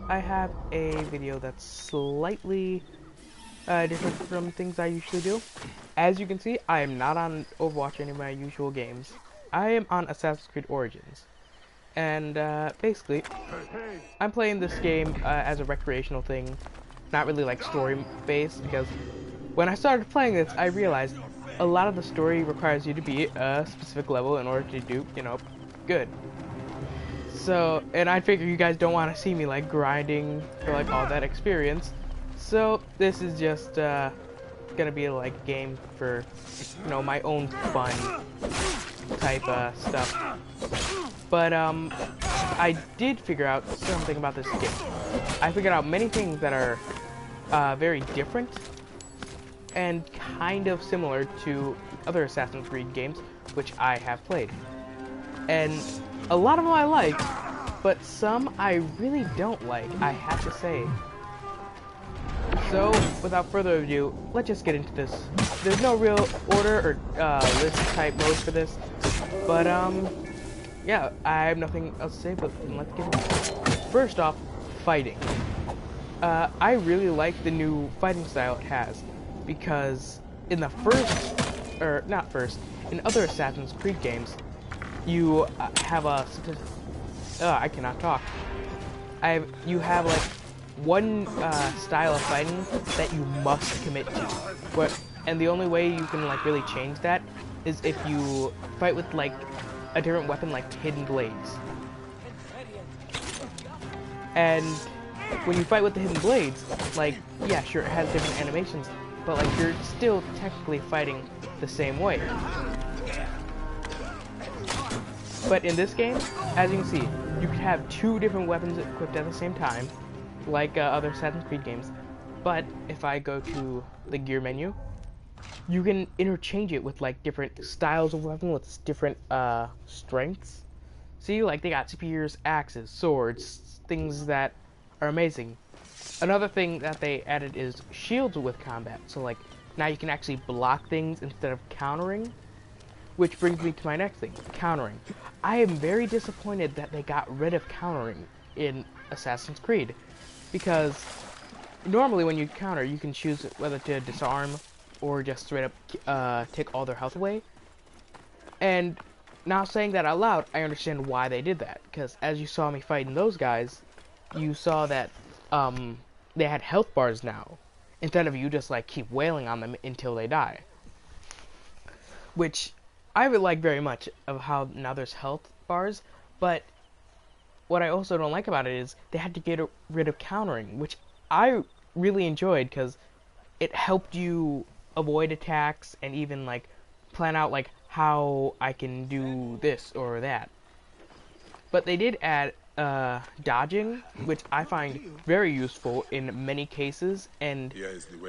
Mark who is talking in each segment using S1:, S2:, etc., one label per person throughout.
S1: I have a video that's slightly different from things I usually do. As you can see, I am not on Overwatch, any of my usual games. I am on Assassin's Creed Origins. And basically, I'm playing this game as a recreational thing, not really like story-based, because when I started playing this, I realized a lot of the story requires you to be a specific level in order to do, you know, good. So, and I figure you guys don't want to see me like grinding for like all that experience. So this is just gonna be like a game for, you know, my own fun type stuff. But I did figure out something about this game. I figured out many things that are very different and kind of similar to other Assassin's Creed games which I have played. And a lot of them I like, but some I really don't like, I have to say. So, without further ado, let's just get into this. There's no real order or list type mode for this, but yeah, I have nothing else to say, but let's get into it. First off, fighting. I really like the new fighting style it has, because in the first, or not first, in other Assassin's Creed games, you have a, I cannot talk. You have like one style of fighting that you must commit to. And the only way you can like really change that is if you fight with like a different weapon like hidden blades. And when you fight with the hidden blades, like, yeah, sure, it has different animations, but like you're still technically fighting the same way. But in this game, as you can see, you can have two different weapons equipped at the same time, like other Assassin's Creed games. But if I go to the gear menu, you can interchange it with like different styles of weapon with different strengths. See, like they got spears, axes, swords, things that are amazing. Another thing that they added is shields with combat. So like now you can actually block things instead of countering. Which brings me to my next thing, countering. I am very disappointed that they got rid of countering in Assassin's Creed, because normally when you counter, you can choose whether to disarm or just straight up take all their health away. And now saying that out loud, I understand why they did that, because as you saw me fighting those guys, you saw that they had health bars now, instead of you just like keep wailing on them until they die. Which I would like very much of how now there's health bars, but what I also don't like about it is they had to get rid of countering, which I really enjoyed because it helped you avoid attacks and even like plan out like how I can do this or that. But they did add dodging, which I find very useful in many cases, and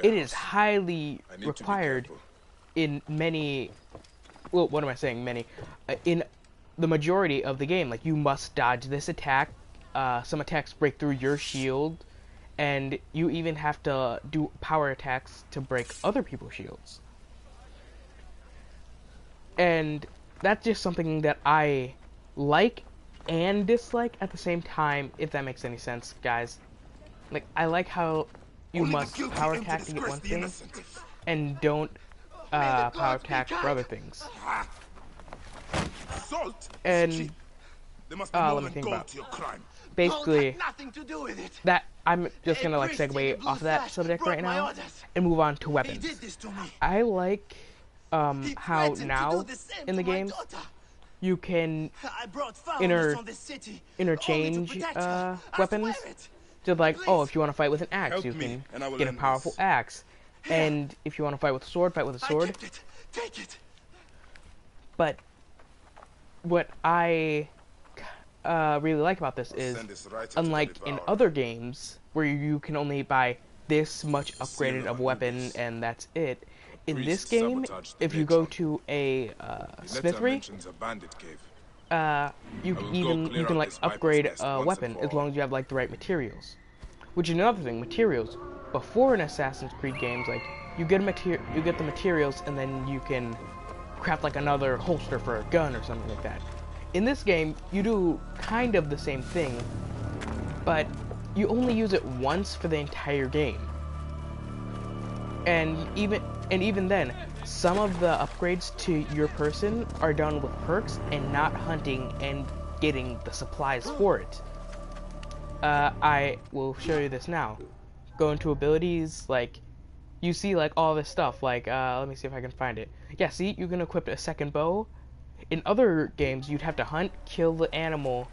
S1: it is highly required in many. Well, what am I saying? Many. In the majority of the game, like you must dodge this attack. Some attacks break through your shield, and you even have to do power attacks to break other people's shields. And that's just something that I like and dislike at the same time, if that makes any sense, guys. Like, I like how you must power attack to get one thing, and don't power attack for other things. And let me think about it. Basically, that I'm just gonna like segue off of that subject right now and move on to weapons. I like how now in the game you can interchange weapons. Just like, oh, if you want to fight with an axe, you can get a powerful axe. And if you want to fight with a sword, fight with a sword. But what I really like about this is, unlike in other games where you can only buy this much upgraded of weapon and that's it, in this game, if you go to a smithery, you can like upgrade a weapon as long as you have like the right materials. Which is another thing, materials. Before in Assassin's Creed games, like you get the materials and then you can craft like another holster for a gun or something like that. In this game, you do kind of the same thing, but you only use it once for the entire game. And even then, some of the upgrades to your person are done with perks and not hunting and getting the supplies for it. I will show you this now. Go into abilities, like, you see like all this stuff, like, let me see if I can find it. Yeah, see, you can equip a second bow. In other games, you'd have to hunt, kill the animal,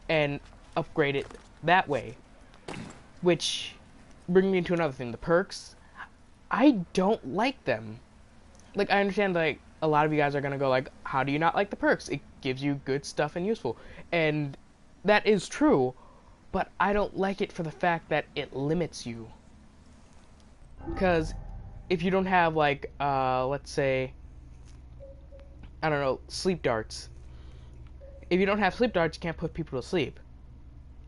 S1: and upgrade it that way. Which brings me to another thing, the perks. I don't like them. Like, I understand, like, a lot of you guys are gonna go, like, how do you not like the perks? It gives you good stuff and useful. And that is true, but I don't like it for the fact that it limits you. Because if you don't have, like, let's say, I don't know, sleep darts. If you don't have sleep darts, you can't put people to sleep.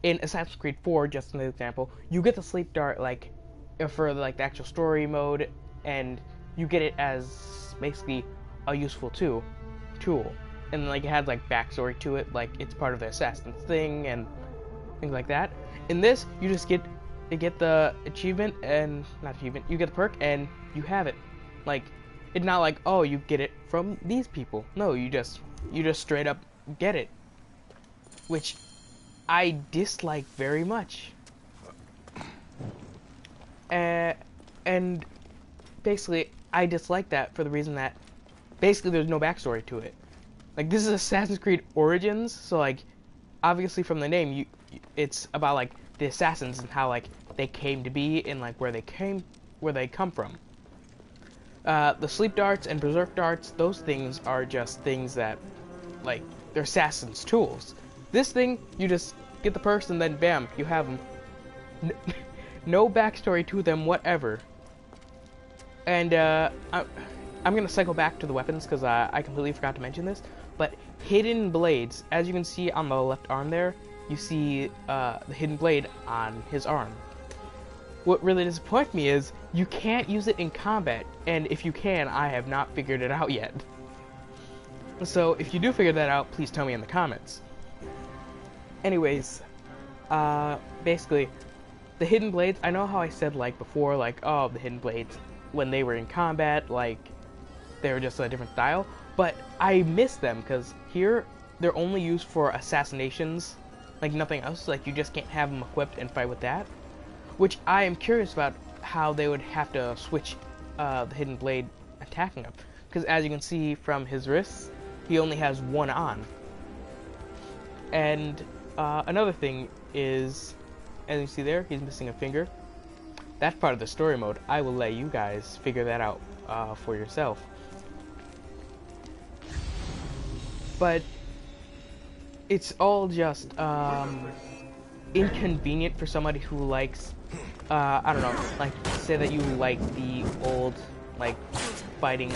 S1: In Assassin's Creed 4, just an example, you get the sleep dart, like, for like the actual story mode, and you get it as basically a useful tool, and like it has like backstory to it, like it's part of the assassin thing and things like that. In this, you just get the achievement, and not achievement, you get the perk and you have it. Like, it's not like, oh, you get it from these people. No, you just straight up get it, which I dislike very much. And basically, I dislike that for the reason that basically there's no backstory to it. Like, this is Assassin's Creed Origins, so like, obviously from the name, it's about like the assassins and how like they came to be and like where they come from. The sleep darts and berserk darts, those things are just things that, like, they're assassins' tools. This thing, you just get the perks and then bam, you have them. No backstory to them whatever. And I'm gonna cycle back to the weapons because I completely forgot to mention this. But hidden blades, as you can see on the left arm there, you see the hidden blade on his arm. What really disappoints me is you can't use it in combat, and if you can, I have not figured it out yet. So if you do figure that out, please tell me in the comments. Anyways, basically, the hidden blades, I know how I said, like, before, like, oh, the hidden blades, when they were in combat, like, they were just a different style, but I miss them, because here, they're only used for assassinations, like, nothing else. Like, you just can't have them equipped and fight with that, which I am curious about how they would have to switch the hidden blade attacking him, because as you can see from his wrists, he only has one on. And another thing is, as you see there, he's missing a finger. That's part of the story mode. I will let you guys figure that out for yourself. But it's all just inconvenient for somebody who likes, I don't know, like, say that you like the old, like, fighting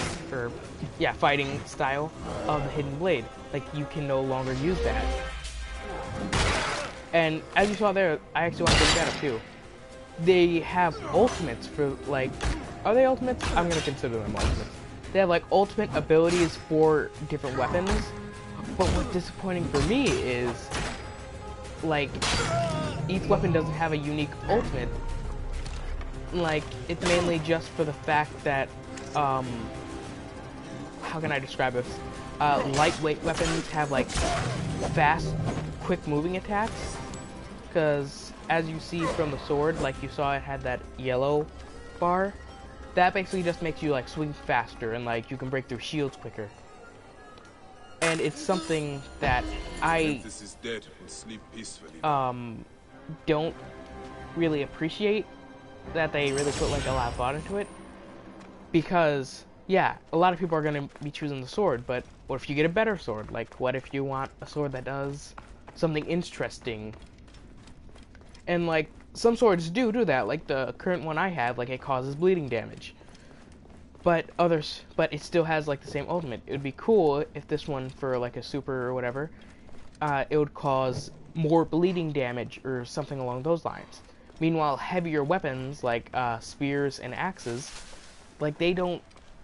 S1: style of the hidden blade. Like, you can no longer use that. And as you saw there, I actually want to bring that up too. They have ultimates for, like, are they ultimates? I'm going to consider them ultimates. They have, like, ultimate abilities for different weapons. But what's disappointing for me is, like, each weapon doesn't have a unique ultimate. Like, it's mainly just for the fact that, how can I describe this? Lightweight weapons have, like, fast, quick moving attacks. Because, as you see from the sword, like you saw it had that yellow bar. That basically just makes you, like, swing faster and, like, you can break through shields quicker. And it's something that I don't really appreciate, that they really put, like, a lot of thought into it. Because, yeah, a lot of people are going to be choosing the sword, but what if you get a better sword? Like, what if you want a sword that does something interesting? And, like, some swords do that, like the current one I have, like, it causes bleeding damage. But it still has, like, the same ultimate. It would be cool if this one, for, like, a super or whatever, it would cause more bleeding damage or something along those lines. Meanwhile, heavier weapons, like, spears and axes, like, they do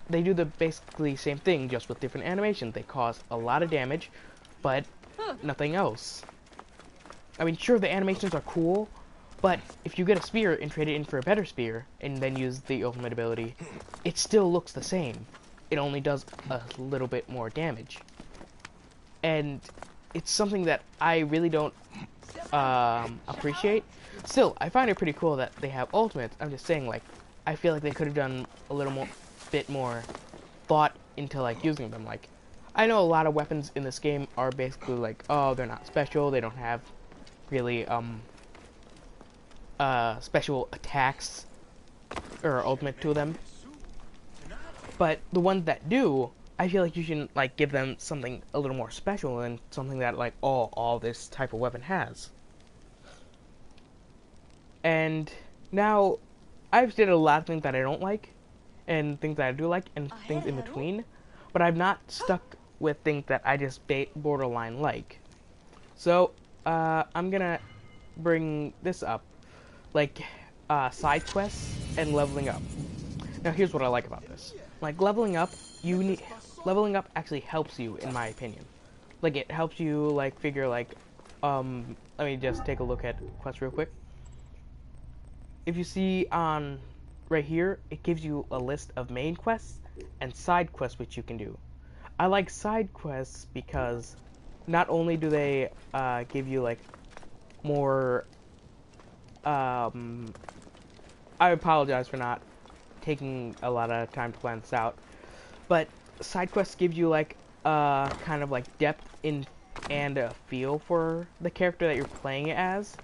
S1: the basically same thing, just with different animations. They cause a lot of damage, but nothing else. I mean, sure, the animations are cool, But if you get a spear and trade it in for a better spear, and then use the ultimate ability, it still looks the same. It only does a little bit more damage. And it's something that I really don't appreciate. Still, I find it pretty cool that they have ultimates. I'm just saying, like, I feel like they could have done a little bit more thought into, like, using them. Like, I know a lot of weapons in this game are basically like, oh, they're not special, they don't have really, special attacks or ultimate to them. But the ones that do, I feel like you should, like, give them something a little more special and something that, like, all this type of weapon has. And now, I've did a lot of things that I don't like, and things that I do like, and things in between, but I'm not stuck with things that I just borderline like. So, I'm gonna bring this up, like, side quests and leveling up. Now, here's what I like about this. Like, leveling up actually helps you, in my opinion. Like, it helps you, like, figure, like, let me just take a look at quests real quick. If you see on right here, it gives you a list of main quests and side quests which you can do. I like side quests because not only do they give you, like, more, I apologize for not taking a lot of time to plan this out, but side quests give you, like, kind of, like, depth in and a feel for the character that you're playing as.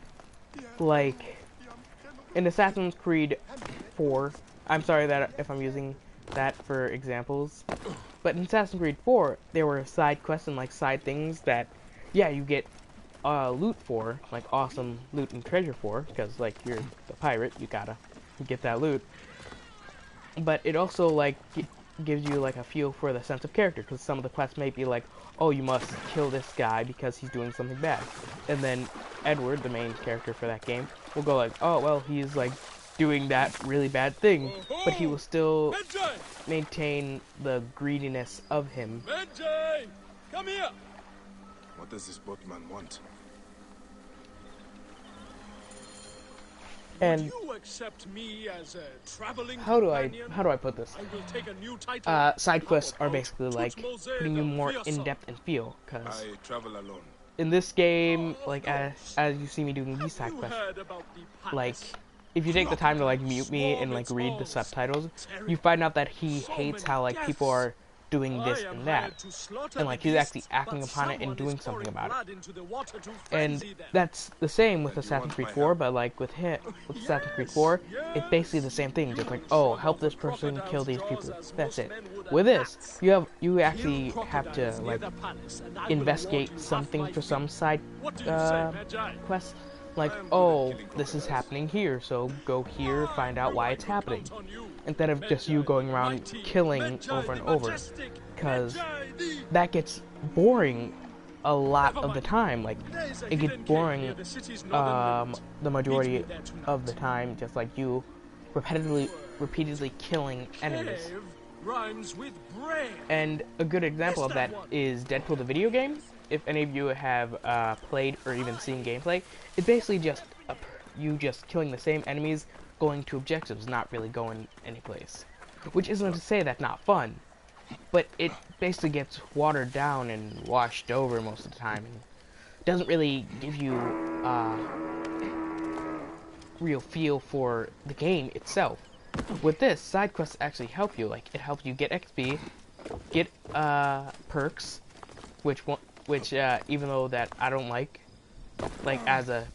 S1: Like, in Assassin's Creed 4, I'm sorry that if I'm using that for examples, but in Assassin's Creed 4, there were side quests and, like, side things that, yeah, you get loot for, like, awesome loot and treasure for, because, like, you're the pirate, you gotta get that loot. But it also, like, gives you, like, a feel for the sense of character, because some of the quests may be like, oh, you must kill this guy because he's doing something bad. And then Edward, the main character for that game, will go like, oh, well, he's, like, doing that really bad thing, but he will still maintain the greediness of him.
S2: Come here. What does this boatman want?
S1: And
S2: you accept me as a traveling
S1: how do I put this?
S2: I will take a new title.
S1: Side quests are basically like putting you more in depth and feel, because
S2: I travel alone.
S1: in this game, like, as you see me doing these side quests, like, if you take the time to, like, mute me and, like, read the subtitles, you find out that he hates how, like, people are doing this and that, and, like, he's actually acting upon it and doing something about it. And that's the same with Assassin's Creed 4, but, like, with Assassin's Creed 4, it's basically the same thing, just like, oh, help this person kill these people, that's it. With this, you actually have to, like, investigate something for some side quests, like, oh, this is happening here, so go here, find out why it's happening, instead of just you going around killing over and over, because that gets boring a lot of the time. Like, it gets boring the majority of the time, just like you repeatedly killing enemies. And a good example of that is Deadpool the video game. If any of you have played or even seen gameplay, it's basically just you just killing the same enemies, going to objectives, not really going anyplace. Which isn't to say that's not fun, but it basically gets watered down and washed over most of the time, and doesn't really give you real feel for the game itself. With this, side quests actually help you. Like, it helps you get XP, get perks, which even though that I don't like as a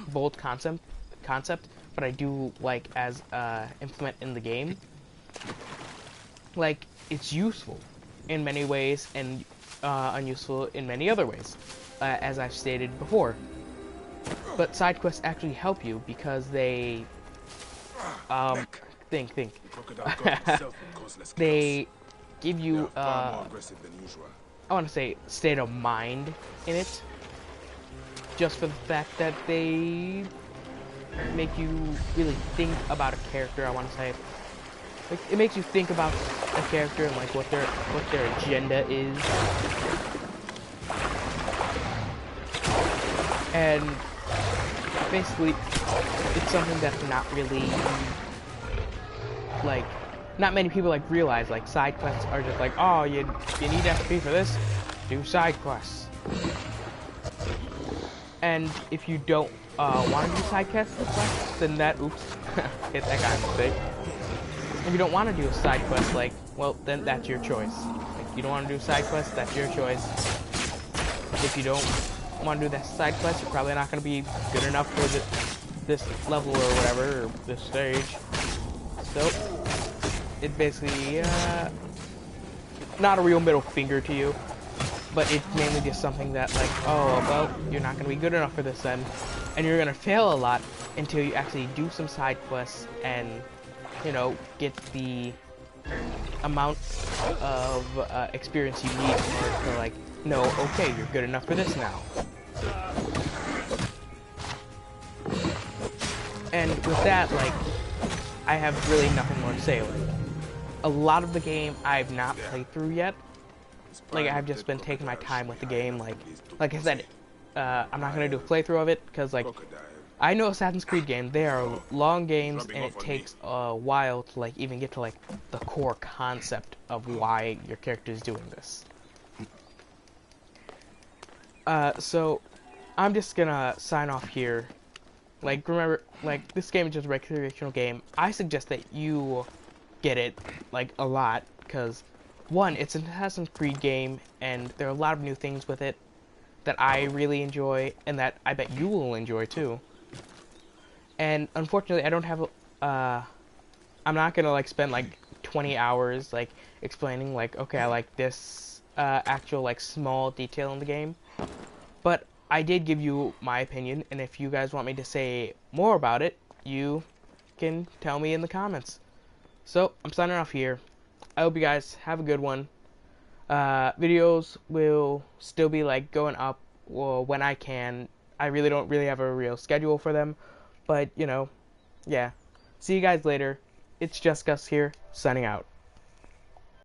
S1: bold concept, but I do like as implement in the game. Like, it's useful in many ways and unuseful in many other ways, as I've stated before. But side quests actually help you because they think they give you I want to say state of mind in it, just for the fact that they make you really think about a character. I want to say, like, it makes you think about a character and, like, what their agenda is, and basically it's something that's not really, like, not many people, like, realize, like, side quests are just like, oh, you need XP for this, do side quests. And if you don't want to do side quests, then that, oops, hit that guy mistake. If you don't want to do a side quest, like, well, then that's your choice. Like, you don't want to do a side quest, that's your choice. If you don't want to do that side quest, you're probably not going to be good enough for this level or whatever, or this stage. So, it's basically not a real middle finger to you, but it's mainly just something that, like, oh, well, you're not going to be good enough for this then, and you're going to fail a lot until you actually do some side quests and, you know, get the amount of experience you need in order to, like, know, okay, you're good enough for this now. And with that, like, I have really nothing more to say. Like, a lot of the game I've not played through yet. Like, I've just been taking my time with the game. Like I said, I'm not gonna do a playthrough of it because, like, I know Assassin's Creed games, they are long games and it takes a while to, like, even get to, like, the core concept of why your character is doing this. So I'm just gonna sign off here. Like, remember, like, this game is just a recreational game. I suggest that you get it, like, a lot, because, one, it's an Assassin's Creed game, and there are a lot of new things with it that I really enjoy, and that I bet you will enjoy, too. And, unfortunately, I don't have, I'm not gonna, like, spend, like, 20 hours, like, explaining, like, okay, I like this, actual, like, small detail in the game. But I did give you my opinion, and if you guys want me to say more about it, you can tell me in the comments. So, I'm signing off here. I hope you guys have a good one. Videos will still be, like, going up when I can. I really don't really have a real schedule for them, but, you know, yeah. See you guys later. It's just Gus here, signing out.